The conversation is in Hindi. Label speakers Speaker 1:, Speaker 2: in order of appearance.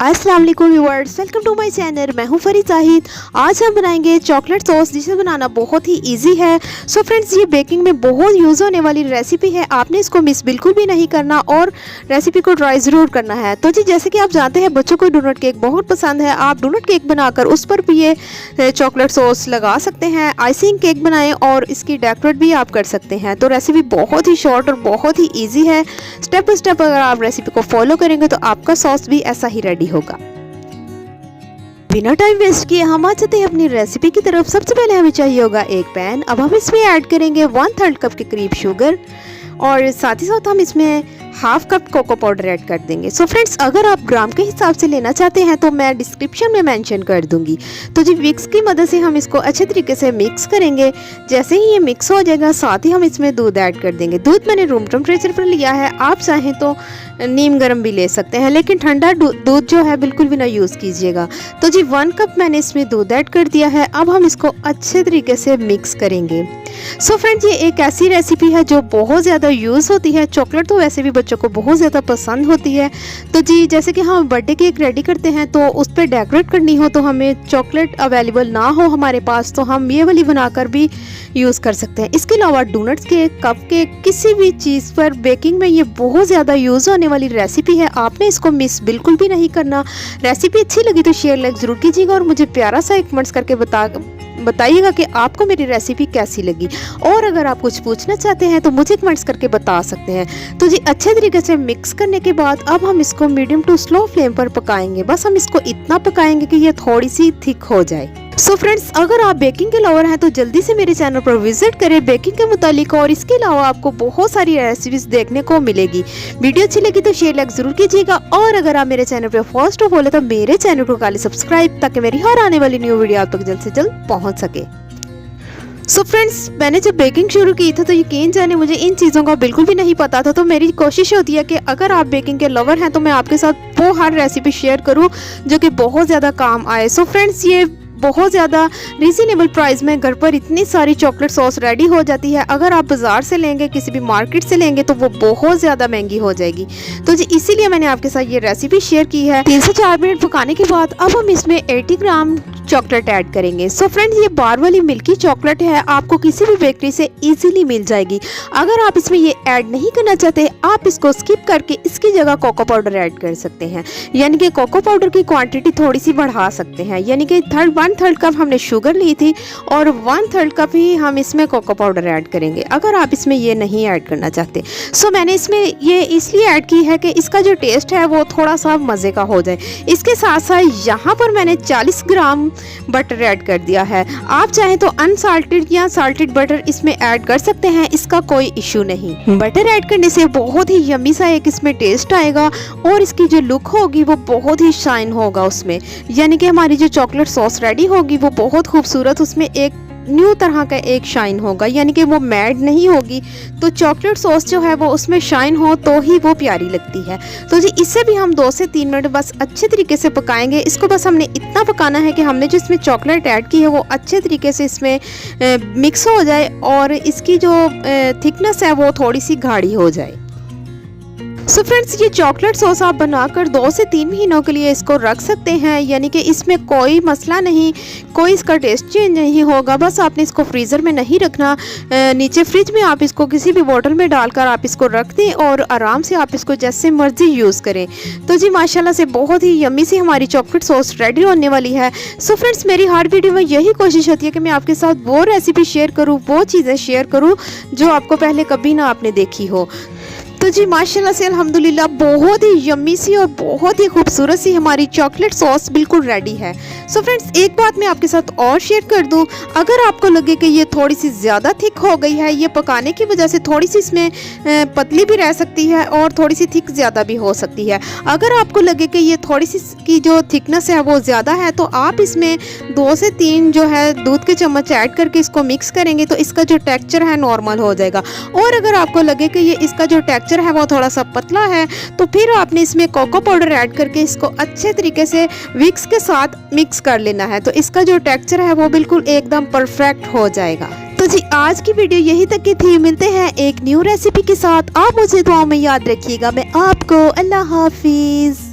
Speaker 1: अस्सलाम वालेकुम viewers, welcome to my channel. मैं हूं फरीद जाहिद। आज हम बनाएंगे चॉकलेट सॉस, जिसे बनाना बहुत ही इजी है। सो फ्रेंड्स, ये बेकिंग में बहुत यूज़ होने वाली रेसिपी है। आपने इसको मिस बिल्कुल भी नहीं करना और रेसिपी को ट्राई ज़रूर करना है। तो जी, जैसे कि आप जानते हैं बच्चों को डोनट केक बहुत पसंद है। आप डोनट केक बनाकर उस पर भी ये चॉकलेट सॉस लगा सकते हैं। आइसिंग केक बनाएं और इसकी डेकोरेट भी आप कर सकते हैं। तो रेसिपी बहुत ही शॉर्ट और बहुत ही ईजी है। स्टेप बाय स्टेप अगर आप रेसिपी को फॉलो करेंगे तो आपका सॉस भी ऐसा ही रेडी होगा। बिना टाइम वेस्ट किए हम आ जाते हैं अपनी रेसिपी की तरफ। सबसे पहले हमें चाहिए होगा एक पैन। अब हम इसमें ऐड करेंगे 1/3 कप के करीब शुगर और साथ ही साथ हम इसमें half cup cocoa powder add कर देंगे। सो फ्रेंड्स, अगर आप ग्राम के हिसाब से लेना चाहते हैं तो मैं डिस्क्रिप्शन में मेंशन कर दूंगी। तो जी, विक्स की मदद से हम इसको अच्छे तरीके से मिक्स करेंगे। जैसे ही ये मिक्स हो जाएगा, साथ ही हम इसमें दूध ऐड कर देंगे। दूध मैंने रूम टेम्परेचर पर लिया है। आप चाहें तो नीम गर्म भी ले सकते हैं, लेकिन ठंडा दूध जो है बिल्कुल भी ना यूज़ कीजिएगा। तो जी, 1 कप मैंने इसमें दूध ऐड कर दिया है। अब हम इसको अच्छे तरीके से मिक्स करेंगे। सो फ्रेंड्स, ये एक ऐसी रेसिपी है जो बहुत ज़्यादा यूज़ होती है। चॉकलेट तो वैसे भी बच्चों को बहुत ज़्यादा पसंद होती है। तो जी, जैसे कि हम बर्थडे केक रेडी करते हैं तो उस पर डेकोरेट करनी हो तो हमें चॉकलेट अवेलेबल ना हो हमारे पास, तो हम ये वाली बनाकर भी यूज़ कर सकते हैं। इसके अलावा डोनट्स केक, कप केक, किसी भी चीज़ पर बेकिंग में ये बहुत ज़्यादा यूज़ होने वाली रेसिपी है। आपने इसको मिस बिल्कुल भी नहीं करना। रेसिपी अच्छी लगी तो शेयर लाइक ज़रूर कीजिएगा और मुझे प्यारा सा एक कमेंट्स करके बताइएगा कि आपको मेरी रेसिपी कैसी लगी। और अगर आप कुछ पूछना चाहते हैं तो मुझे कमेंट्स करके बता सकते हैं। तो जी, अच्छे तरीके से मिक्स करने के बाद अब हम इसको मीडियम टू स्लो फ्लेम पर पकाएंगे। बस हम इसको इतना पकाएंगे कि ये थोड़ी सी थिक हो जाए। सो फ्रेंड्स, अगर आप बेकिंग के लवर हैं तो जल्दी से मेरे चैनल पर विजिट करें बेकिंग के मुतालिक, और इसके अलावा आपको बहुत सारी रेसिपीज देखने को मिलेगी। वीडियो अच्छी लगी तो शेयर लाइक जरूर कीजिएगा और अगर आप मेरे चैनल पर फर्स्ट ऑफ ऑल है तो मेरे चैनल को कर लें सब्सक्राइब, ताकि मेरी हर आने वाली न्यू वीडियो आप तक जल्द से जल्द पहुँच सके। सो फ्रेंड्स, मैंने जब बेकिंग शुरू की था तो यकीन जाने मुझे इन चीज़ों का बिल्कुल भी नहीं पता था। तो मेरी कोशिश होती है कि अगर आप बेकिंग के लवर हैं तो मैं आपके साथ वो हर रेसिपी शेयर करूं जो कि बहुत ज़्यादा काम आए। सो फ्रेंड्स, ये बहुत ज़्यादा रीज़नेबल प्राइस में घर पर इतनी सारी चॉकलेट सॉस रेडी हो जाती है। अगर आप बाज़ार से लेंगे, किसी भी मार्केट से लेंगे तो वो बहुत ज़्यादा महंगी हो जाएगी। तो जी, इसीलिए मैंने आपके साथ ये रेसिपी शेयर की है। 3 से 4 मिनट पकाने के बाद अब हम इसमें 80 ग्राम चॉकलेट ऐड करेंगे। सो फ्रेंड्स, ये बार वाली मिल्की चॉकलेट है, आपको किसी भी बेकरी से इजीली मिल जाएगी। अगर आप इसमें ये ऐड नहीं करना चाहते, आप इसको स्किप करके इसकी जगह कोको पाउडर ऐड कर सकते हैं। यानी कि कोको पाउडर की क्वांटिटी थोड़ी सी बढ़ा सकते हैं। यानी कि 1/3 कप हमने शुगर ली थी और 1/3 कप ही हम इसमें कोको पाउडर ऐड करेंगे, अगर आप इसमें ये नहीं ऐड करना चाहते। सो मैंने इसमें ये इसलिए ऐड की है कि इसका जो टेस्ट है वो थोड़ा सा मज़े का हो जाए। इसके साथ साथ यहाँ पर मैंने 40 ग्राम बटर ऐड कर दिया है। आप चाहें तो अनसाल्टेड या साल्टेड बटर इसमें ऐड कर सकते हैं, इसका कोई इशू नहीं। बटर ऐड करने से बहुत ही यम्मी सा एक इसमें टेस्ट आएगा और इसकी जो लुक होगी वो बहुत ही शाइन होगा उसमें। यानी कि हमारी जो चॉकलेट सॉस रेडी होगी वो बहुत खूबसूरत, उसमें एक न्यू तरह का एक शाइन होगा। यानी कि वो मैड नहीं होगी। तो चॉकलेट सॉस जो है वो उसमें शाइन हो तो ही वो प्यारी लगती है। तो जी, इससे भी हम 2 से 3 मिनट बस अच्छे तरीके से पकाएंगे। इसको बस हमने इतना पकाना है कि हमने जो इसमें चॉकलेट ऐड की है वो अच्छे तरीके से इसमें मिक्स हो जाए और इसकी जो थिकनेस है वो थोड़ी सी गाढ़ी हो जाए। सो फ्रेंड्स, ये चॉकलेट सॉस आप बनाकर 2 से 3 महीनों के लिए इसको रख सकते हैं। यानी कि इसमें कोई मसला नहीं, कोई इसका टेस्ट चेंज नहीं होगा। बस आपने इसको फ्रीज़र में नहीं रखना, नीचे फ्रिज में आप इसको किसी भी बोतल में डालकर आप इसको रख दें और आराम से आप इसको जैसे मर्जी यूज़ करें। तो जी, माशाल्लाह से बहुत ही यम्मी सी हमारी चॉकलेट सॉस रेडी होने वाली है। सो फ्रेंड्स, मेरी हर वीडियो में यही कोशिश होती है कि मैं आपके साथ वो रेसिपी शेयर करूँ, वो चीज़ें शेयर करूँ जो आपको पहले कभी ना आपने देखी हो। तो जी, माशाल्लाह से अल्हम्दुलिल्लाह बहुत ही यम्मी सी और बहुत ही खूबसूरत सी हमारी चॉकलेट सॉस बिल्कुल रेडी है। सो फ्रेंड्स, एक बात मैं आपके साथ और शेयर कर दूं, अगर आपको लगे कि ये थोड़ी सी ज़्यादा थिक हो गई है, ये पकाने की वजह से थोड़ी सी इसमें पतली भी रह सकती है और थोड़ी सी थिक ज़्यादा भी हो सकती है। अगर आपको लगे कि ये थोड़ी सी की जो थिकनेस है वो ज़्यादा है तो आप इसमें 2 से 3 जो है दूध के चम्मच ऐड करके इसको मिक्स करेंगे तो इसका जो टेक्सचर है नॉर्मल हो जाएगा। और अगर आपको लगे कि ये इसका जो टेक्सचर है वो थोड़ा सा पतला है तो फिर आपने इसमें कोको पाउडर ऐड करके इसको अच्छे तरीके से विक्स के साथ मिक्स कर लेना है। तो इसका जो टेक्सचर है वो बिल्कुल एकदम परफेक्ट हो जाएगा। तो जी, आज की वीडियो यही तक की थी। मिलते हैं एक न्यू रेसिपी के साथ। आप मुझे दुआ में याद रखिएगा। मैं आपको अल्लाह हाफिज।